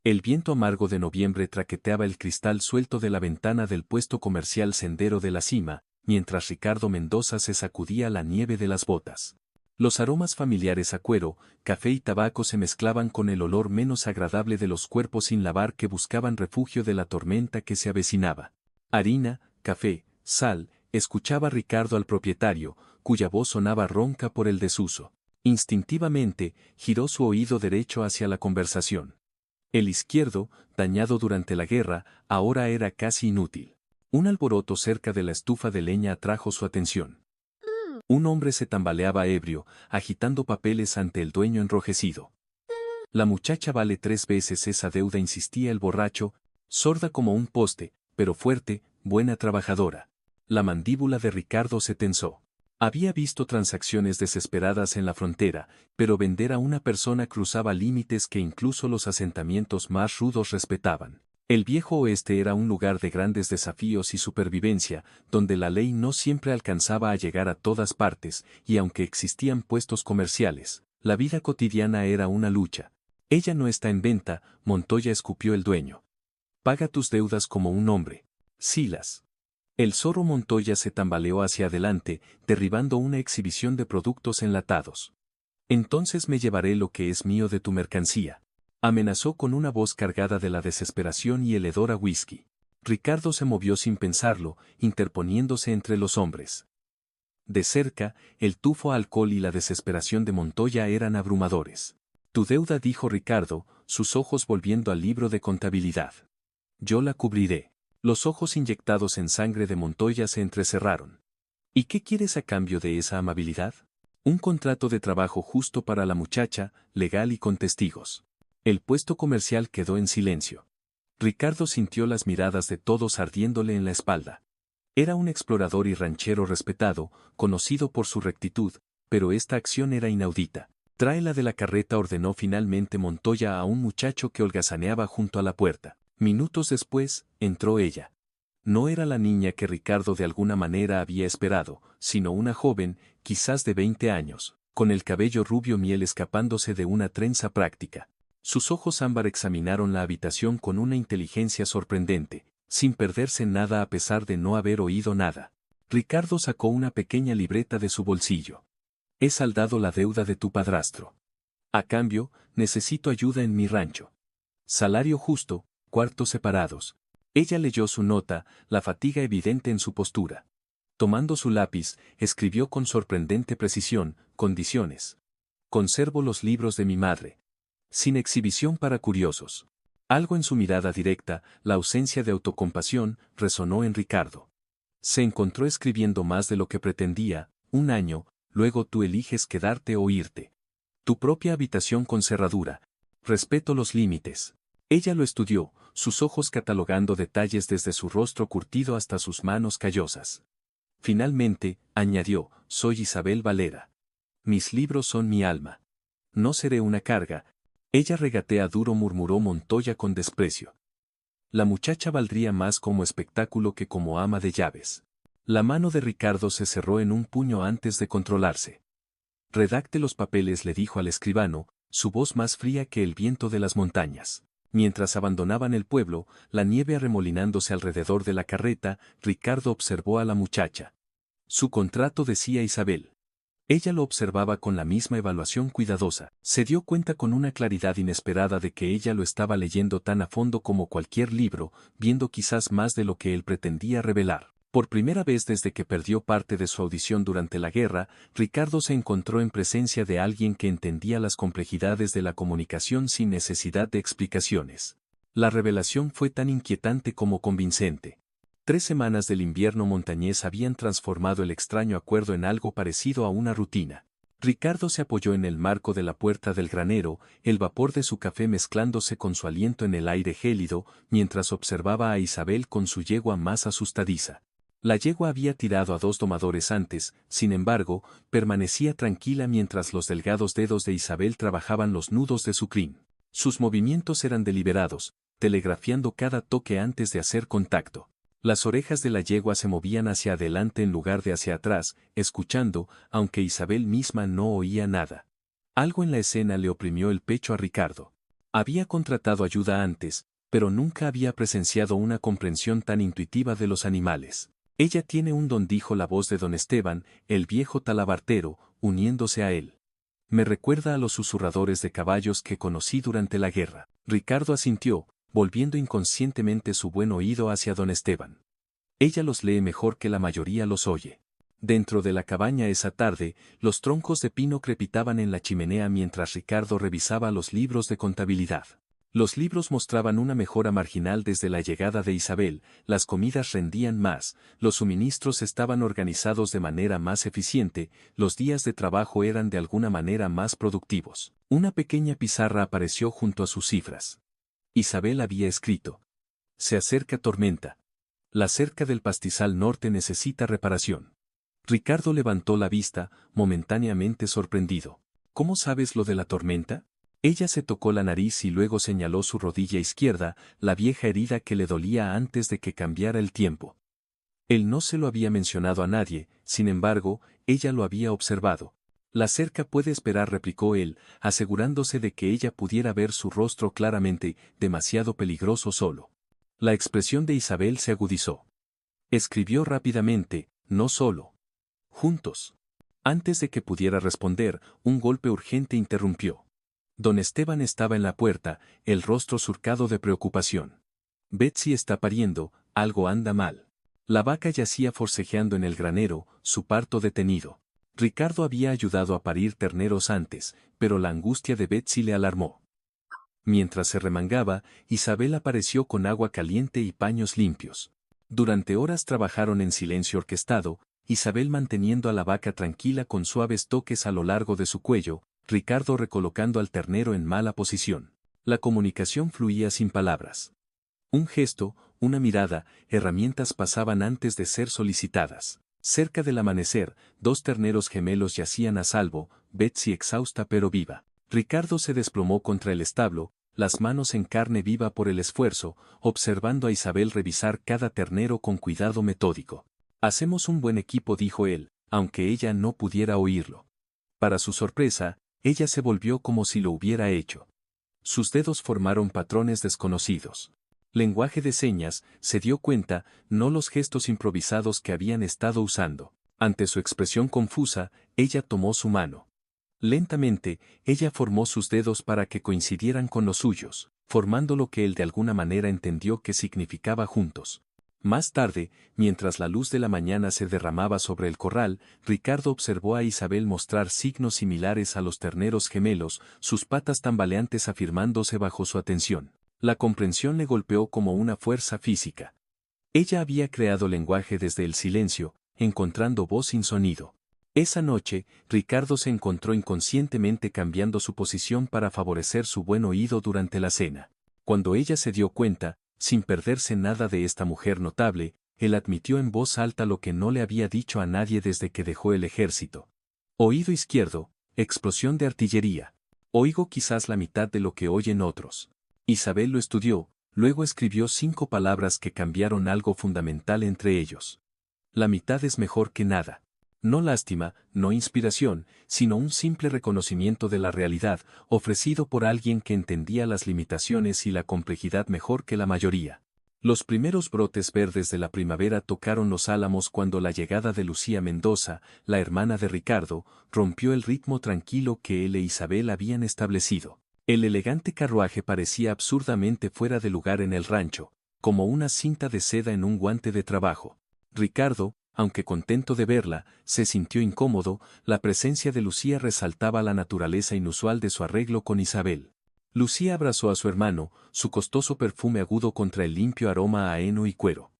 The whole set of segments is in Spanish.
El viento amargo de noviembre traqueteaba el cristal suelto de la ventana del puesto comercial Sendero de la Cima, mientras Ricardo Mendoza se sacudía la nieve de las botas. Los aromas familiares a cuero, café y tabaco se mezclaban con el olor menos agradable de los cuerpos sin lavar que buscaban refugio de la tormenta que se avecinaba. Harina, café, sal, escuchaba Ricardo al propietario, cuya voz sonaba ronca por el desuso. Instintivamente, giró su oído derecho hacia la conversación. El izquierdo, dañado durante la guerra, ahora era casi inútil. Un alboroto cerca de la estufa de leña atrajo su atención. Un hombre se tambaleaba ebrio, agitando papeles ante el dueño enrojecido. La muchacha vale 3 veces esa deuda, insistía el borracho, sorda como un poste, pero fuerte, buena trabajadora. La mandíbula de Ricardo se tensó. Había visto transacciones desesperadas en la frontera, pero vender a una persona cruzaba límites que incluso los asentamientos más rudos respetaban. El viejo oeste era un lugar de grandes desafíos y supervivencia, donde la ley no siempre alcanzaba a llegar a todas partes, y aunque existían puestos comerciales, la vida cotidiana era una lucha. Ella no está en venta, Montoya, escupió el dueño. Paga tus deudas como un hombre. Silas. El zorro Montoya se tambaleó hacia adelante, derribando una exhibición de productos enlatados. Entonces me llevaré lo que es mío de tu mercancía. Amenazó con una voz cargada de la desesperación y el hedor a whisky. Ricardo se movió sin pensarlo, interponiéndose entre los hombres. De cerca, el tufo a alcohol y la desesperación de Montoya eran abrumadores. Tu deuda, dijo Ricardo, sus ojos volviendo al libro de contabilidad. Yo la cubriré. Los ojos inyectados en sangre de Montoya se entrecerraron. ¿Y qué quieres a cambio de esa amabilidad? Un contrato de trabajo justo para la muchacha, legal y con testigos. El puesto comercial quedó en silencio. Ricardo sintió las miradas de todos ardiéndole en la espalda. Era un explorador y ranchero respetado, conocido por su rectitud, pero esta acción era inaudita. Tráela de la carreta, ordenó finalmente Montoya a un muchacho que holgazaneaba junto a la puerta. Minutos después, entró ella. No era la niña que Ricardo de alguna manera había esperado, sino una joven, quizás de 20 años, con el cabello rubio miel escapándose de una trenza práctica. Sus ojos ámbar examinaron la habitación con una inteligencia sorprendente, sin perderse en nada a pesar de no haber oído nada. Ricardo sacó una pequeña libreta de su bolsillo. He saldado la deuda de tu padrastro. A cambio, necesito ayuda en mi rancho. Salario justo, cuartos separados. Ella leyó su nota, la fatiga evidente en su postura. Tomando su lápiz, escribió con sorprendente precisión, condiciones. Conservo los libros de mi madre. Sin exhibición para curiosos. Algo en su mirada directa, la ausencia de autocompasión, resonó en Ricardo. Se encontró escribiendo más de lo que pretendía, 1 año, luego tú eliges quedarte o irte. Tu propia habitación con cerradura. Respeto los límites. Ella lo estudió, sus ojos catalogando detalles desde su rostro curtido hasta sus manos callosas. Finalmente, añadió, soy Isabel Valera. Mis libros son mi alma. No seré una carga. Ella regatea duro, murmuró Montoya con desprecio. La muchacha valdría más como espectáculo que como ama de llaves. La mano de Ricardo se cerró en un puño antes de controlarse. Redacte los papeles, le dijo al escribano, su voz más fría que el viento de las montañas. Mientras abandonaban el pueblo, la nieve arremolinándose alrededor de la carreta, Ricardo observó a la muchacha. Su contrato decía Isabel. Ella lo observaba con la misma evaluación cuidadosa. Se dio cuenta con una claridad inesperada de que ella lo estaba leyendo tan a fondo como cualquier libro, viendo quizás más de lo que él pretendía revelar. Por primera vez desde que perdió parte de su audición durante la guerra, Ricardo se encontró en presencia de alguien que entendía las complejidades de la comunicación sin necesidad de explicaciones. La revelación fue tan inquietante como convincente. 3 semanas del invierno montañés habían transformado el extraño acuerdo en algo parecido a una rutina. Ricardo se apoyó en el marco de la puerta del granero, el vapor de su café mezclándose con su aliento en el aire gélido, mientras observaba a Isabel con su yegua más asustadiza. La yegua había tirado a 2 domadores antes, sin embargo, permanecía tranquila mientras los delgados dedos de Isabel trabajaban los nudos de su crin. Sus movimientos eran deliberados, telegrafiando cada toque antes de hacer contacto. Las orejas de la yegua se movían hacia adelante en lugar de hacia atrás, escuchando, aunque Isabel misma no oía nada. Algo en la escena le oprimió el pecho a Ricardo. Había contratado ayuda antes, pero nunca había presenciado una comprensión tan intuitiva de los animales. Ella tiene un don, dijo la voz de don Esteban, el viejo talabartero, uniéndose a él. Me recuerda a los susurradores de caballos que conocí durante la guerra. Ricardo asintió, volviendo inconscientemente su buen oído hacia don Esteban. Ella los lee mejor que la mayoría los oye. Dentro de la cabaña esa tarde, los troncos de pino crepitaban en la chimenea mientras Ricardo revisaba los libros de contabilidad. Los libros mostraban una mejora marginal desde la llegada de Isabel, las comidas rendían más, los suministros estaban organizados de manera más eficiente, los días de trabajo eran de alguna manera más productivos. Una pequeña pizarra apareció junto a sus cifras. Isabel había escrito: se acerca tormenta. La cerca del pastizal norte necesita reparación. Ricardo levantó la vista, momentáneamente sorprendido. ¿Cómo sabes lo de la tormenta? Ella se tocó la nariz y luego señaló su rodilla izquierda, la vieja herida que le dolía antes de que cambiara el tiempo. Él no se lo había mencionado a nadie, sin embargo, ella lo había observado. La cerca puede esperar, replicó él, asegurándose de que ella pudiera ver su rostro claramente, demasiado peligroso solo. La expresión de Isabel se agudizó. Escribió rápidamente: no solo. Juntos. Antes de que pudiera responder, un golpe urgente interrumpió. Don Esteban estaba en la puerta, el rostro surcado de preocupación. Betsy está pariendo, algo anda mal. La vaca yacía forcejeando en el granero, su parto detenido. Ricardo había ayudado a parir terneros antes, pero la angustia de Betsy le alarmó. Mientras se remangaba, Isabel apareció con agua caliente y paños limpios. Durante horas trabajaron en silencio orquestado, Isabel manteniendo a la vaca tranquila con suaves toques a lo largo de su cuello, Ricardo recolocando al ternero en mala posición. La comunicación fluía sin palabras. Un gesto, una mirada, herramientas pasaban antes de ser solicitadas. Cerca del amanecer, 2 terneros gemelos yacían a salvo, Betsy exhausta pero viva. Ricardo se desplomó contra el establo, las manos en carne viva por el esfuerzo, observando a Isabel revisar cada ternero con cuidado metódico. Hacemos un buen equipo, dijo él, aunque ella no pudiera oírlo. Para su sorpresa, ella se volvió como si lo hubiera hecho. Sus dedos formaron patrones desconocidos. Lenguaje de señas, se dio cuenta, no los gestos improvisados que habían estado usando. Ante su expresión confusa, ella tomó su mano. Lentamente, ella formó sus dedos para que coincidieran con los suyos, formando lo que él de alguna manera entendió que significaba juntos. Más tarde, mientras la luz de la mañana se derramaba sobre el corral, Ricardo observó a Isabel mostrar signos similares a los terneros gemelos, sus patas tambaleantes afirmándose bajo su atención. La comprensión le golpeó como una fuerza física. Ella había creado lenguaje desde el silencio, encontrando voz sin sonido. Esa noche, Ricardo se encontró inconscientemente cambiando su posición para favorecer su buen oído durante la cena. Cuando ella se dio cuenta, sin perderse nada de esta mujer notable, él admitió en voz alta lo que no le había dicho a nadie desde que dejó el ejército. Oído izquierdo, explosión de artillería. Oigo quizás la mitad de lo que oyen otros. Isabel lo estudió, luego escribió 5 palabras que cambiaron algo fundamental entre ellos. La mitad es mejor que nada. No lástima, no inspiración, sino un simple reconocimiento de la realidad, ofrecido por alguien que entendía las limitaciones y la complejidad mejor que la mayoría. Los primeros brotes verdes de la primavera tocaron los álamos cuando la llegada de Lucía Mendoza, la hermana de Ricardo, rompió el ritmo tranquilo que él e Isabel habían establecido. El elegante carruaje parecía absurdamente fuera de lugar en el rancho, como una cinta de seda en un guante de trabajo. Ricardo, aunque contento de verla, se sintió incómodo, la presencia de Lucía resaltaba la naturaleza inusual de su arreglo con Isabel. Lucía abrazó a su hermano, su costoso perfume agudo contra el limpio aroma a heno y cuero.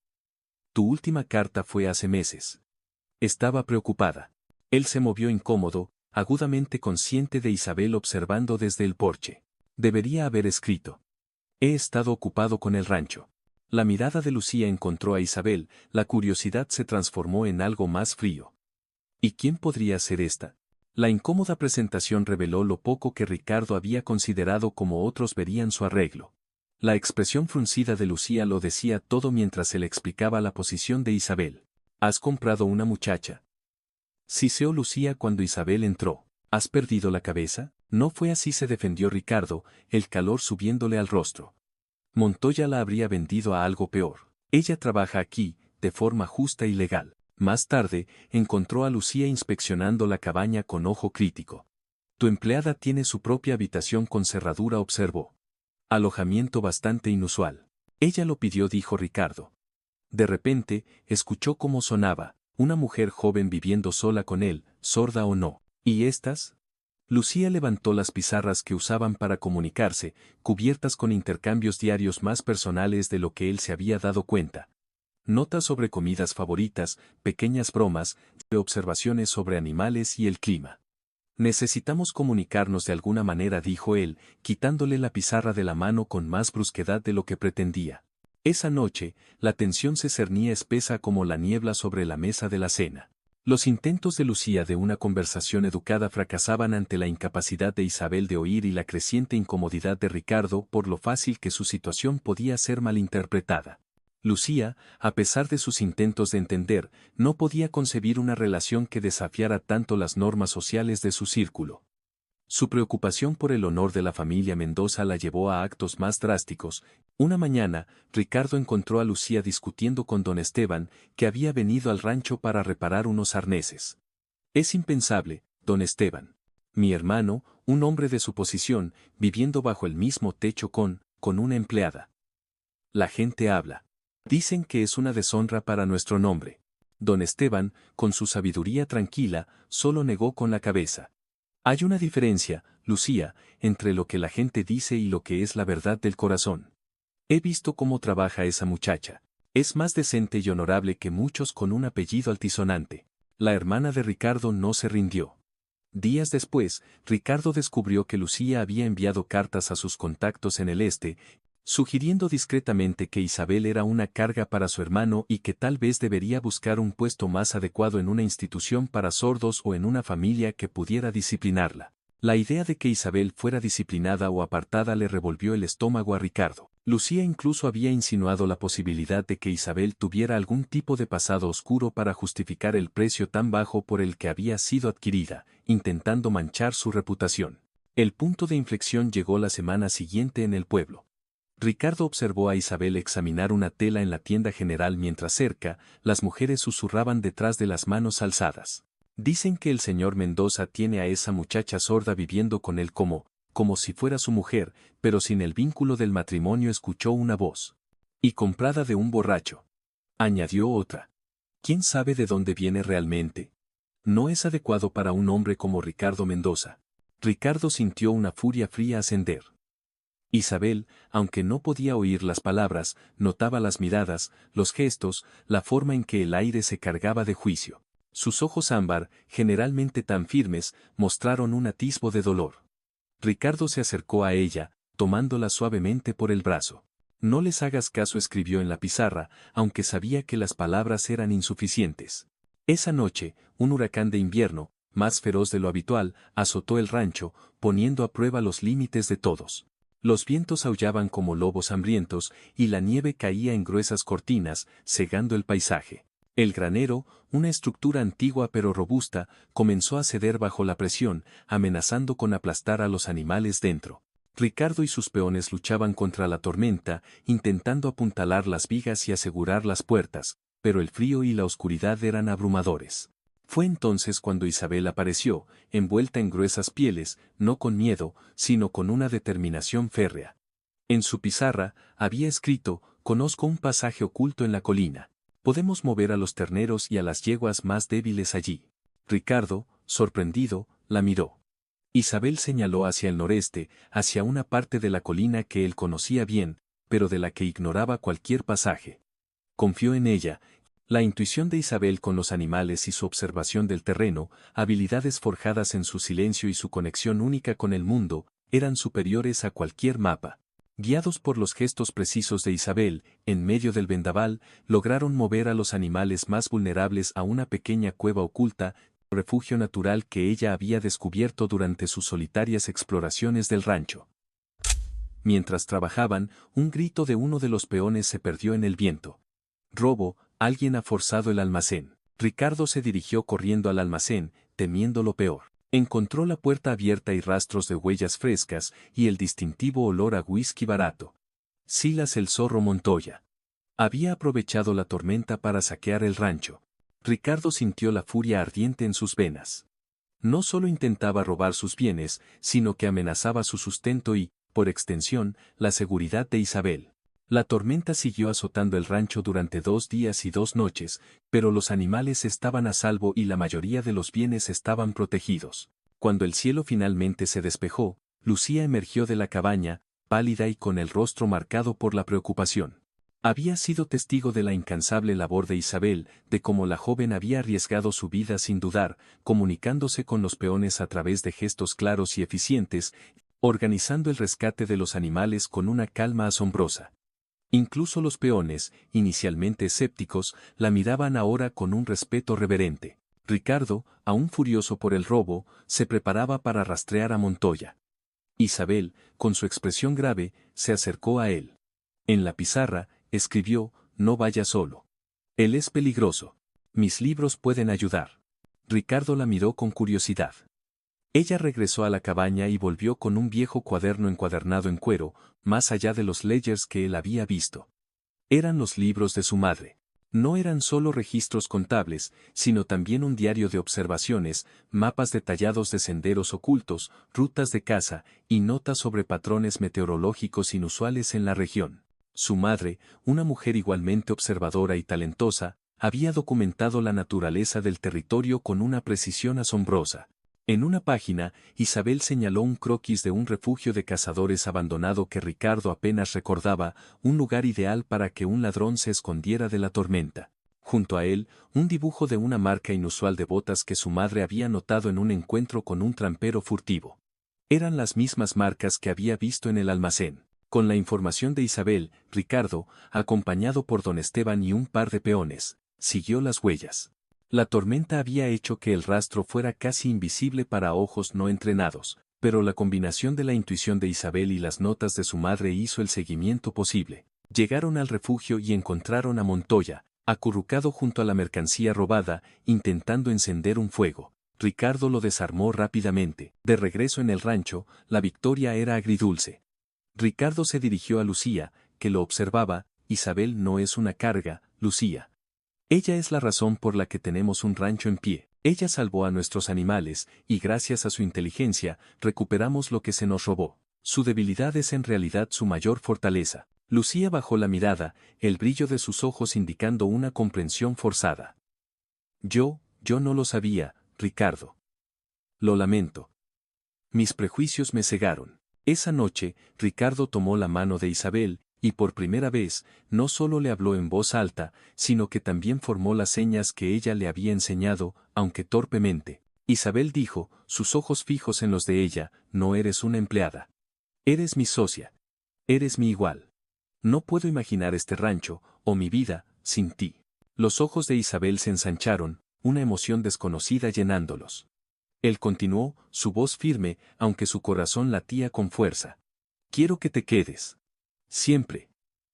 Tu última carta fue hace meses. Estaba preocupada. Él se movió incómodo, agudamente consciente de Isabel observando desde el porche. Debería haber escrito. He estado ocupado con el rancho. La mirada de Lucía encontró a Isabel, la curiosidad se transformó en algo más frío. ¿Y quién podría ser esta? La incómoda presentación reveló lo poco que Ricardo había considerado como otros verían su arreglo. La expresión fruncida de Lucía lo decía todo mientras se le explicaba la posición de Isabel. ¿Has comprado una muchacha? Siseó Lucía cuando Isabel entró. ¿Has perdido la cabeza? No fue así, se defendió Ricardo, el calor subiéndole al rostro. Montoya la habría vendido a algo peor. Ella trabaja aquí, de forma justa y legal. Más tarde, encontró a Lucía inspeccionando la cabaña con ojo crítico. Tu empleada tiene su propia habitación con cerradura, observó. Alojamiento bastante inusual. Ella lo pidió, dijo Ricardo. De repente, escuchó cómo sonaba, una mujer joven viviendo sola con él, sorda o no. ¿Y estas? Lucía levantó las pizarras que usaban para comunicarse, cubiertas con intercambios diarios más personales de lo que él se había dado cuenta. Notas sobre comidas favoritas, pequeñas bromas, observaciones sobre animales y el clima. Necesitamos comunicarnos de alguna manera, dijo él, quitándole la pizarra de la mano con más brusquedad de lo que pretendía. Esa noche, la tensión se cernía espesa como la niebla sobre la mesa de la cena. Los intentos de Lucía de una conversación educada fracasaban ante la incapacidad de Isabel de oír y la creciente incomodidad de Ricardo por lo fácil que su situación podía ser malinterpretada. Lucía, a pesar de sus intentos de entender, no podía concebir una relación que desafiara tanto las normas sociales de su círculo. Su preocupación por el honor de la familia Mendoza la llevó a actos más drásticos. Una mañana, Ricardo encontró a Lucía discutiendo con don Esteban, que había venido al rancho para reparar unos arneses. Es impensable, don Esteban. Mi hermano, un hombre de su posición, viviendo bajo el mismo techo con una empleada. La gente habla. Dicen que es una deshonra para nuestro nombre. Don Esteban, con su sabiduría tranquila, solo negó con la cabeza. Hay una diferencia, Lucía, entre lo que la gente dice y lo que es la verdad del corazón. He visto cómo trabaja esa muchacha. Es más decente y honorable que muchos con un apellido altisonante. La hermana de Ricardo no se rindió. Días después, Ricardo descubrió que Lucía había enviado cartas a sus contactos en el este, sugiriendo discretamente que Isabel era una carga para su hermano y que tal vez debería buscar un puesto más adecuado en una institución para sordos o en una familia que pudiera disciplinarla. La idea de que Isabel fuera disciplinada o apartada le revolvió el estómago a Ricardo. Lucía incluso había insinuado la posibilidad de que Isabel tuviera algún tipo de pasado oscuro para justificar el precio tan bajo por el que había sido adquirida, intentando manchar su reputación. El punto de inflexión llegó la semana siguiente en el pueblo. Ricardo observó a Isabel examinar una tela en la tienda general mientras cerca, las mujeres susurraban detrás de las manos alzadas. Dicen que el señor Mendoza tiene a esa muchacha sorda viviendo con él como si fuera su mujer, pero sin el vínculo del matrimonio, escuchó una voz. Y comprada de un borracho. Añadió otra. ¿Quién sabe de dónde viene realmente? No es adecuado para un hombre como Ricardo Mendoza. Ricardo sintió una furia fría ascender. Isabel, aunque no podía oír las palabras, notaba las miradas, los gestos, la forma en que el aire se cargaba de juicio. Sus ojos ámbar, generalmente tan firmes, mostraron un atisbo de dolor. Ricardo se acercó a ella, tomándola suavemente por el brazo. No les hagas caso, escribió en la pizarra, aunque sabía que las palabras eran insuficientes. Esa noche, un huracán de invierno, más feroz de lo habitual, azotó el rancho, poniendo a prueba los límites de todos. Los vientos aullaban como lobos hambrientos y la nieve caía en gruesas cortinas, cegando el paisaje. El granero, una estructura antigua pero robusta, comenzó a ceder bajo la presión, amenazando con aplastar a los animales dentro. Ricardo y sus peones luchaban contra la tormenta, intentando apuntalar las vigas y asegurar las puertas, pero el frío y la oscuridad eran abrumadores. Fue entonces cuando Isabel apareció, envuelta en gruesas pieles, no con miedo, sino con una determinación férrea. En su pizarra, había escrito: conozco un pasaje oculto en la colina. Podemos mover a los terneros y a las yeguas más débiles allí. Ricardo, sorprendido, la miró. Isabel señaló hacia el noreste, hacia una parte de la colina que él conocía bien, pero de la que ignoraba cualquier pasaje. Confió en ella. La intuición de Isabel con los animales y su observación del terreno, habilidades forjadas en su silencio y su conexión única con el mundo, eran superiores a cualquier mapa. Guiados por los gestos precisos de Isabel, en medio del vendaval, lograron mover a los animales más vulnerables a una pequeña cueva oculta, refugio natural que ella había descubierto durante sus solitarias exploraciones del rancho. Mientras trabajaban, un grito de uno de los peones se perdió en el viento. Robo, alguien ha forzado el almacén. Ricardo se dirigió corriendo al almacén, temiendo lo peor. Encontró la puerta abierta y rastros de huellas frescas y el distintivo olor a whisky barato. Silas el zorro Montoya. Había aprovechado la tormenta para saquear el rancho. Ricardo sintió la furia ardiente en sus venas. No solo intentaba robar sus bienes, sino que amenazaba su sustento y, por extensión, la seguridad de Isabel. La tormenta siguió azotando el rancho durante 2 días y 2 noches, pero los animales estaban a salvo y la mayoría de los bienes estaban protegidos. Cuando el cielo finalmente se despejó, Lucía emergió de la cabaña, pálida y con el rostro marcado por la preocupación. Había sido testigo de la incansable labor de Isabel, de cómo la joven había arriesgado su vida sin dudar, comunicándose con los peones a través de gestos claros y eficientes, organizando el rescate de los animales con una calma asombrosa. Incluso los peones, inicialmente escépticos, la miraban ahora con un respeto reverente. Ricardo, aún furioso por el robo, se preparaba para rastrear a Montoya. Isabel, con su expresión grave, se acercó a él. En la pizarra, escribió: «No vaya solo. Él es peligroso. Mis libros pueden ayudar». Ricardo la miró con curiosidad. Ella regresó a la cabaña y volvió con un viejo cuaderno encuadernado en cuero, más allá de los ledgers que él había visto. Eran los libros de su madre. No eran solo registros contables, sino también un diario de observaciones, mapas detallados de senderos ocultos, rutas de caza, y notas sobre patrones meteorológicos inusuales en la región. Su madre, una mujer igualmente observadora y talentosa, había documentado la naturaleza del territorio con una precisión asombrosa. En una página, Isabel señaló un croquis de un refugio de cazadores abandonado que Ricardo apenas recordaba, un lugar ideal para que un ladrón se escondiera de la tormenta. Junto a él, un dibujo de una marca inusual de botas que su madre había notado en un encuentro con un trampero furtivo. Eran las mismas marcas que había visto en el almacén. Con la información de Isabel, Ricardo, acompañado por don Esteban y un par de peones, siguió las huellas. La tormenta había hecho que el rastro fuera casi invisible para ojos no entrenados, pero la combinación de la intuición de Isabel y las notas de su madre hizo el seguimiento posible. Llegaron al refugio y encontraron a Montoya, acurrucado junto a la mercancía robada, intentando encender un fuego. Ricardo lo desarmó rápidamente. De regreso en el rancho, la victoria era agridulce. Ricardo se dirigió a Lucía, que lo observaba. «Isabel no es una carga, Lucía. Ella es la razón por la que tenemos un rancho en pie. Ella salvó a nuestros animales, y gracias a su inteligencia, recuperamos lo que se nos robó. Su debilidad es en realidad su mayor fortaleza». Lucía bajó la mirada, el brillo de sus ojos indicando una comprensión forzada. Yo no lo sabía, Ricardo. Lo lamento. Mis prejuicios me cegaron». Esa noche, Ricardo tomó la mano de Isabel, y por primera vez, no solo le habló en voz alta, sino que también formó las señas que ella le había enseñado, aunque torpemente. Isabel dijo, sus ojos fijos en los de ella: «No eres una empleada. Eres mi socia. Eres mi igual. No puedo imaginar este rancho, o mi vida, sin ti». Los ojos de Isabel se ensancharon, una emoción desconocida llenándolos. Él continuó, su voz firme, aunque su corazón latía con fuerza. «Quiero que te quedes. Siempre.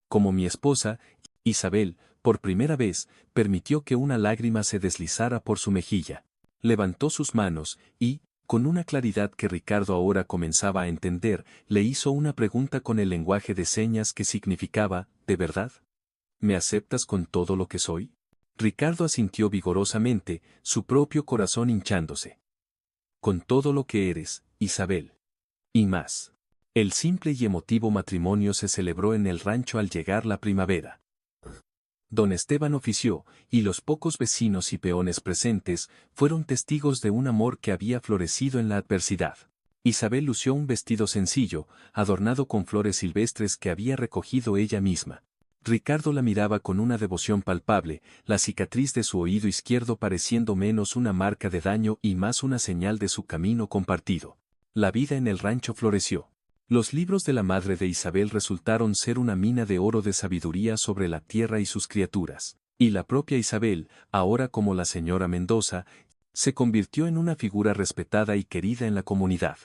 Como mi esposa». Isabel, por primera vez, permitió que una lágrima se deslizara por su mejilla. Levantó sus manos y, con una claridad que Ricardo ahora comenzaba a entender, le hizo una pregunta con el lenguaje de señas que significaba: «¿De verdad? ¿Me aceptas con todo lo que soy?». Ricardo asintió vigorosamente, su propio corazón hinchándose. «Con todo lo que eres, Isabel. Y más». El simple y emotivo matrimonio se celebró en el rancho al llegar la primavera. Don Esteban ofició, y los pocos vecinos y peones presentes fueron testigos de un amor que había florecido en la adversidad. Isabel lució un vestido sencillo, adornado con flores silvestres que había recogido ella misma. Ricardo la miraba con una devoción palpable, la cicatriz de su oído izquierdo pareciendo menos una marca de daño y más una señal de su camino compartido. La vida en el rancho floreció. Los libros de la madre de Isabel resultaron ser una mina de oro de sabiduría sobre la tierra y sus criaturas. Y la propia Isabel, ahora como la señora Mendoza, se convirtió en una figura respetada y querida en la comunidad.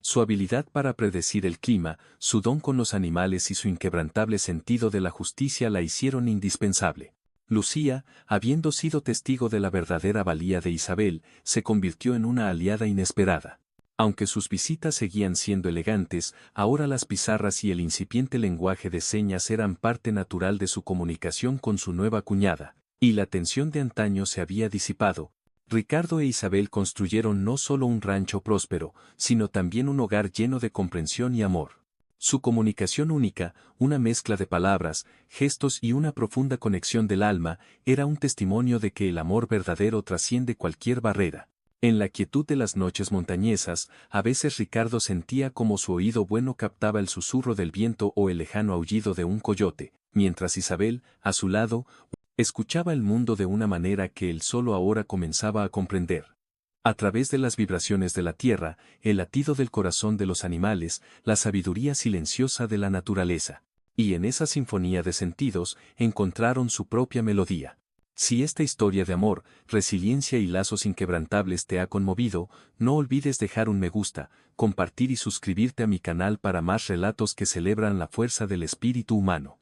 Su habilidad para predecir el clima, su don con los animales y su inquebrantable sentido de la justicia la hicieron indispensable. Lucía, habiendo sido testigo de la verdadera valía de Isabel, se convirtió en una aliada inesperada. Aunque sus visitas seguían siendo elegantes, ahora las pizarras y el incipiente lenguaje de señas eran parte natural de su comunicación con su nueva cuñada, y la tensión de antaño se había disipado. Ricardo e Isabel construyeron no solo un rancho próspero, sino también un hogar lleno de comprensión y amor. Su comunicación única, una mezcla de palabras, gestos y una profunda conexión del alma, era un testimonio de que el amor verdadero trasciende cualquier barrera. En la quietud de las noches montañesas, a veces Ricardo sentía como su oído bueno captaba el susurro del viento o el lejano aullido de un coyote, mientras Isabel, a su lado, escuchaba el mundo de una manera que él solo ahora comenzaba a comprender. A través de las vibraciones de la tierra, el latido del corazón de los animales, la sabiduría silenciosa de la naturaleza. Y en esa sinfonía de sentidos, encontraron su propia melodía. Si esta historia de amor, resiliencia y lazos inquebrantables te ha conmovido, no olvides dejar un me gusta, compartir y suscribirte a mi canal para más relatos que celebran la fuerza del espíritu humano.